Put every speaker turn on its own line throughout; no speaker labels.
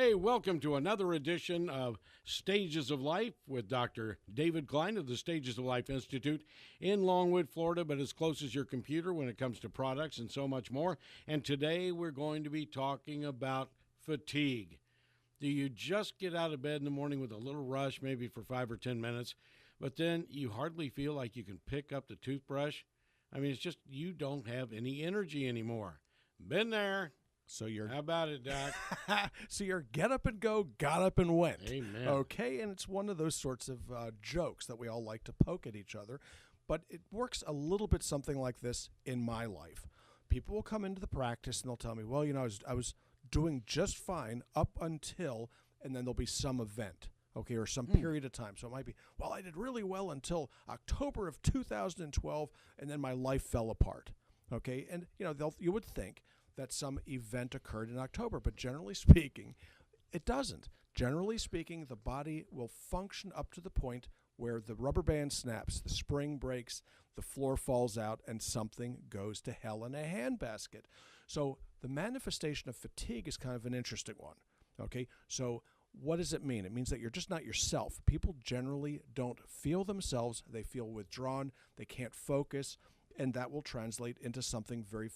Hey, welcome to another edition of Stages of Life with Dr. David Klein of the Stages of Life Institute in Longwood, Florida, but as close as your computer when it comes to products and so much more. And today we're going to be talking about fatigue. Do you just get out of bed in the morning with a little rush, maybe for 5 or 10 minutes, but then you hardly feel like you can pick up the toothbrush? I mean, it's just you don't have any energy anymore. Been there. How about it, Doc?
So you're get up and go, got up and went.
Amen.
Okay, and it's one of those sorts of jokes that we all like to poke at each other, but it works a little bit something like this in my life. People will come into the practice and they'll tell me, well, I was doing just fine up until, and then there'll be some event, okay, or some period of time. So it might be, well, I did really well until October of 2012, and then my life fell apart, okay? And, you would think that some event occurred in October, but generally speaking, it doesn't. Generally speaking, the body will function up to the point where the rubber band snaps, the spring breaks, the floor falls out, and something goes to hell in a handbasket. So the manifestation of fatigue is kind of an interesting one, okay? So what does it mean? It means that you're just not yourself. People generally don't feel themselves. They feel withdrawn. They can't focus. And that will translate into something very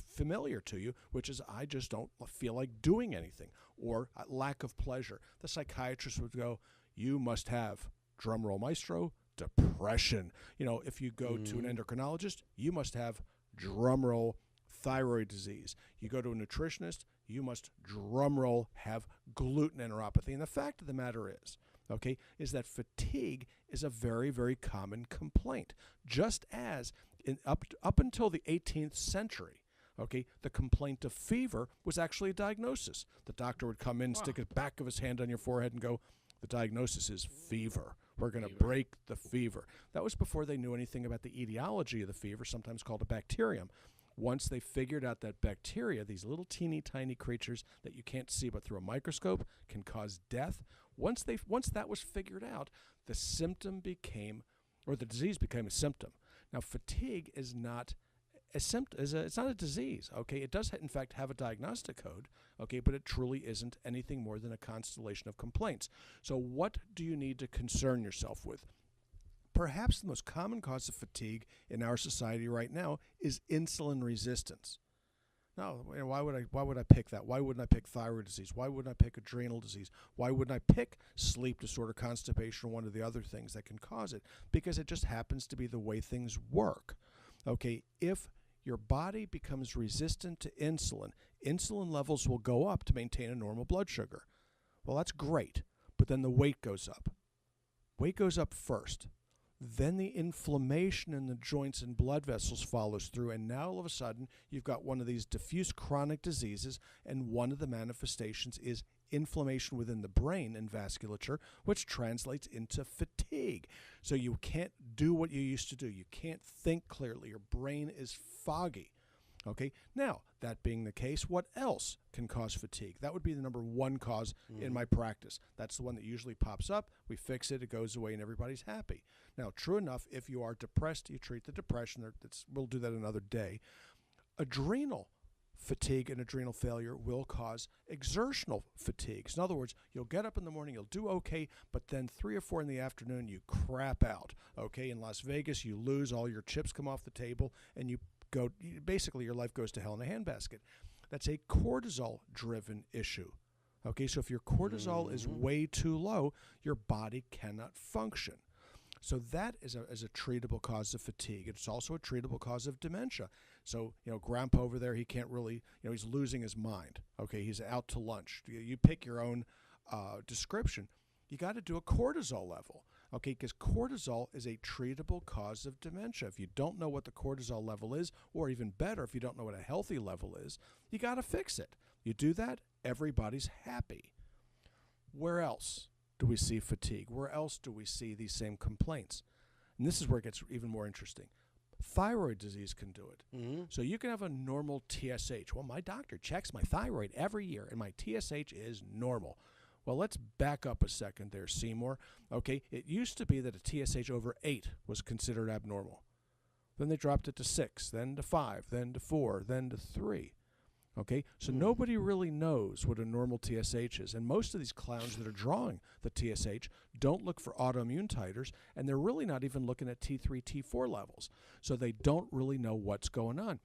familiar to you, which is I just don't feel like doing anything, or lack of pleasure. The psychiatrist would go, you must have, drumroll maestro, depression. If you go to an endocrinologist, you must have, drumroll, thyroid disease. You go to a nutritionist, you must, drumroll, have gluten enteropathy. And the fact of the matter is that fatigue is a very, very common complaint, just as up until the 18th century, the complaint of fever was actually a diagnosis. The doctor would come in, stick the back of his hand on your forehead and go, the diagnosis is fever. We're going to break the fever. That was before they knew anything about the etiology of the fever, sometimes called a bacterium. Once they figured out that bacteria, these little teeny tiny creatures that you can't see but through a microscope, can cause death, once that was figured out, the disease became a symptom. Now, fatigue is not a symptom. It's not a disease. Okay, it does in fact have a diagnostic code. Okay, but it truly isn't anything more than a constellation of complaints. So, what do you need to concern yourself with? Perhaps the most common cause of fatigue in our society right now is insulin resistance. Now, why would I pick that? Why wouldn't I pick thyroid disease? Why wouldn't I pick adrenal disease? Why wouldn't I pick sleep disorder, constipation, or one of the other things that can cause it? Because it just happens to be the way things work. Okay, if your body becomes resistant to insulin, insulin levels will go up to maintain a normal blood sugar. Well, that's great, but then the weight goes up. Weight goes up first. Then the inflammation in the joints and blood vessels follows through, and now all of a sudden you've got one of these diffuse chronic diseases, and one of the manifestations is inflammation within the brain and vasculature, which translates into fatigue. So you can't do what you used to do. You can't think clearly. Your brain is foggy. Okay, now, that being the case, what else can cause fatigue? That would be the number one cause in my practice. That's the one that usually pops up. We fix it, it goes away, and everybody's happy. Now, true enough, if you are depressed, you treat the depression. We'll do that another day. Adrenal fatigue and adrenal failure will cause exertional fatigue. So in other words, you'll get up in the morning, you'll do okay, but then 3 or 4 in the afternoon, you crap out. Okay, in Las Vegas, you lose, all your chips come off the table, and basically your life goes to hell in a handbasket. That's a cortisol-driven issue. Okay, so if your cortisol is way too low, your body cannot function. So that is a treatable cause of fatigue. It's also a treatable cause of dementia. So, Grandpa over there, he can't really, he's losing his mind. Okay, he's out to lunch. You pick your own description. You got to do a cortisol level. Okay, because cortisol is a treatable cause of dementia. If you don't know what the cortisol level is, or even better, if you don't know what a healthy level is, you got to fix it. You do that, everybody's happy. Where else do we see fatigue? Where else do we see these same complaints? And this is where it gets even more interesting. Thyroid disease can do it. So you can have a normal TSH. Well, my doctor checks my thyroid every year, and my TSH is normal. Well, let's back up a second there, Seymour. Okay, it used to be that a TSH over 8 was considered abnormal. Then they dropped it to 6, then to 5, then to 4, then to 3. Okay, so nobody really knows what a normal TSH is. And most of these clowns that are drawing the TSH don't look for autoimmune titers, and they're really not even looking at T3, T4 levels. So they don't really know what's going on.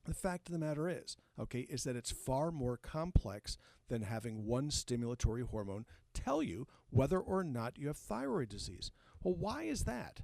The fact of the matter is that it's far more complex than having one stimulatory hormone tell you whether or not you have thyroid disease. Well, why is that?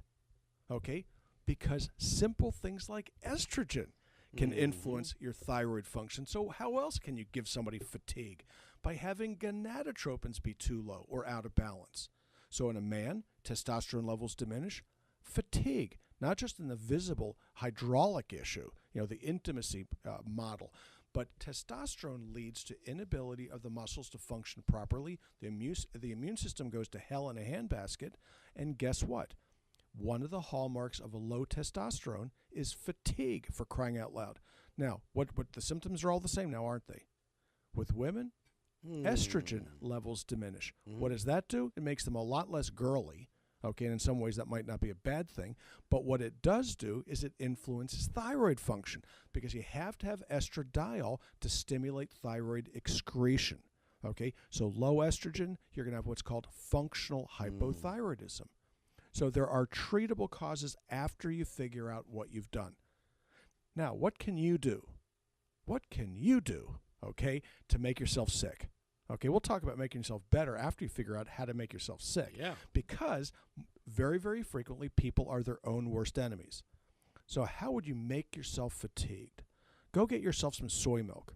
Okay, because simple things like estrogen can influence your thyroid function. So how else can you give somebody fatigue? By having gonadotropins be too low or out of balance. So in a man, testosterone levels diminish. Fatigue, not just in the visible hydraulic issue, the intimacy model, but testosterone leads to inability of the muscles to function properly. The immune system goes to hell in a handbasket. And guess what? One of the hallmarks of a low testosterone is fatigue, for crying out loud. Now, what the symptoms are all the same now, aren't they? With women, estrogen levels diminish. What does that do? It makes them a lot less girly. Okay, and in some ways that might not be a bad thing. But what it does do is it influences thyroid function, because you have to have estradiol to stimulate thyroid excretion. Okay, so low estrogen, you're going to have what's called functional hypothyroidism. So there are treatable causes after you figure out what you've done. Now, what can you do? What can you do, to make yourself sick? Okay, we'll talk about making yourself better after you figure out how to make yourself sick.
Yeah.
Because very, very frequently, people are their own worst enemies. So how would you make yourself fatigued? Go get yourself some soy milk.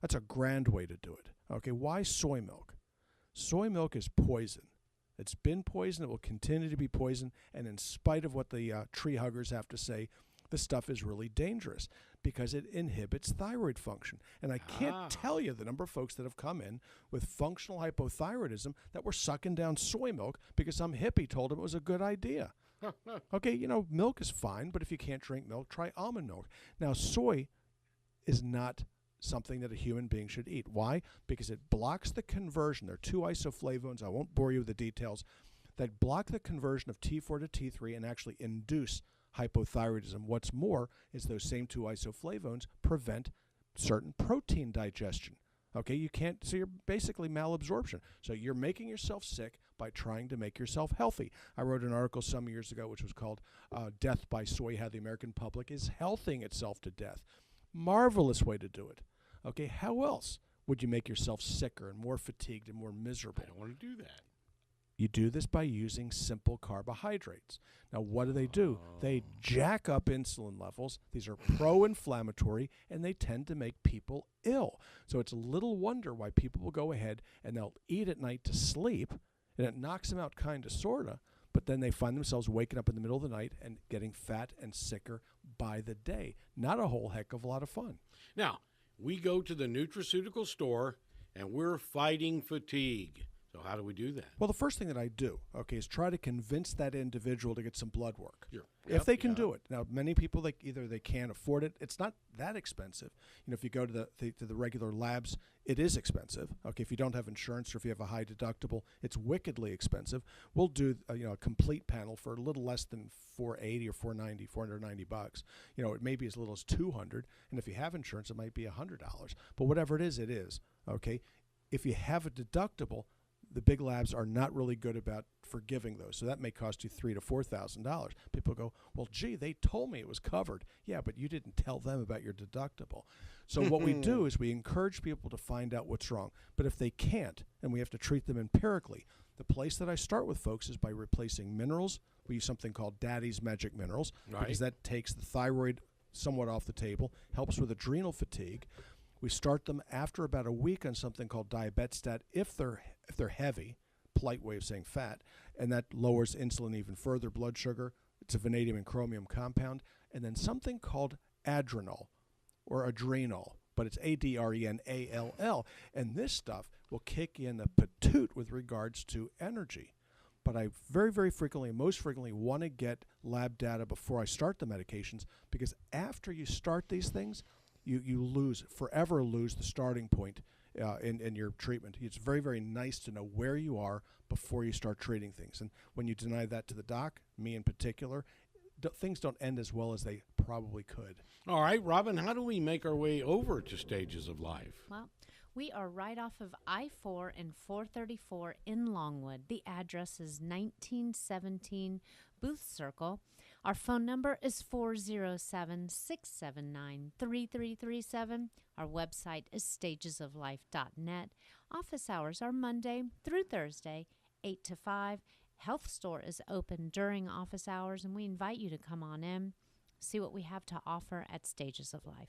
That's a grand way to do it. Okay, why soy milk? Soy milk is poison. It's been poison. It will continue to be poison. And in spite of what the tree huggers have to say, the stuff is really dangerous because it inhibits thyroid function. And I can't tell you the number of folks that have come in with functional hypothyroidism that were sucking down soy milk because some hippie told them it was a good idea. Okay, milk is fine, but if you can't drink milk, try almond milk. Now, soy is not something that a human being should eat. Why? Because it blocks the conversion. There are two isoflavones, I won't bore you with the details, that block the conversion of T4 to T3 and actually induce hypothyroidism. What's more is those same two isoflavones prevent certain protein digestion. Okay, you can't, so you're basically malabsorption. So you're making yourself sick by trying to make yourself healthy. I wrote an article some years ago which was called Death by Soy, How the American Public is Healthing Itself to Death. Marvelous way to do it. Okay, how else would you make yourself sicker and more fatigued and more miserable?
I don't want to do that.
You do this by using simple carbohydrates. Now, what do? They jack up insulin levels. These are pro-inflammatory, and they tend to make people ill. So it's little wonder why people will go ahead and they'll eat at night to sleep, and it knocks them out kind of, sort of, but then they find themselves waking up in the middle of the night and getting fat and sicker by the day. Not a whole heck of a lot of fun.
Now, we go to the nutraceutical store, and we're fighting fatigue. So how do we do that?
Well, the first thing that I do, is try to convince that individual to get some blood work.
Sure.
If they can do it. Now, many people, either they can't afford it. It's not that expensive. If you go to the regular labs, it is expensive. Okay, if you don't have insurance or if you have a high deductible, it's wickedly expensive. We'll do a complete panel for a little less than $480 or $490. It may be as little as $200, and if you have insurance, it might be $100. But whatever it is, it is. Okay, if you have a deductible, the big labs are not really good about forgiving those. So that may cost you $3,000 to $4,000. People go, well, gee, they told me it was covered. Yeah, but you didn't tell them about your deductible. So what we do is we encourage people to find out what's wrong. But if they can't, and we have to treat them empirically, the place that I start with folks is by replacing minerals. We use something called Daddy's Magic Minerals, because that takes the thyroid somewhat off the table, helps with adrenal fatigue. We start them after about a week on something called Diabetstat if they're heavy, polite way of saying fat, and that lowers insulin even further, blood sugar. It's a vanadium and chromium compound. And then something called Adrenal or Adrenal, but it's Adrenal. And this stuff will kick in the patoot with regards to energy. But I very, very frequently, most frequently, want to get lab data before I start the medications, because after you start these things, you forever lose the starting point in your treatment. It's very, very nice to know where you are before you start treating things. And when you deny that to the doc, me in particular, things don't end as well as they probably could.
All right, Robin, how do we make our way over to Stages of Life?
Well, we are right off of I-4 and 434 in Longwood. The address is 1917 Booth Circle. Our phone number is 407-679-3337. Our website is stagesoflife.net. Office hours are Monday through Thursday, 8 to 5. Health store is open during office hours, and we invite you to come on in, see what we have to offer at Stages of Life.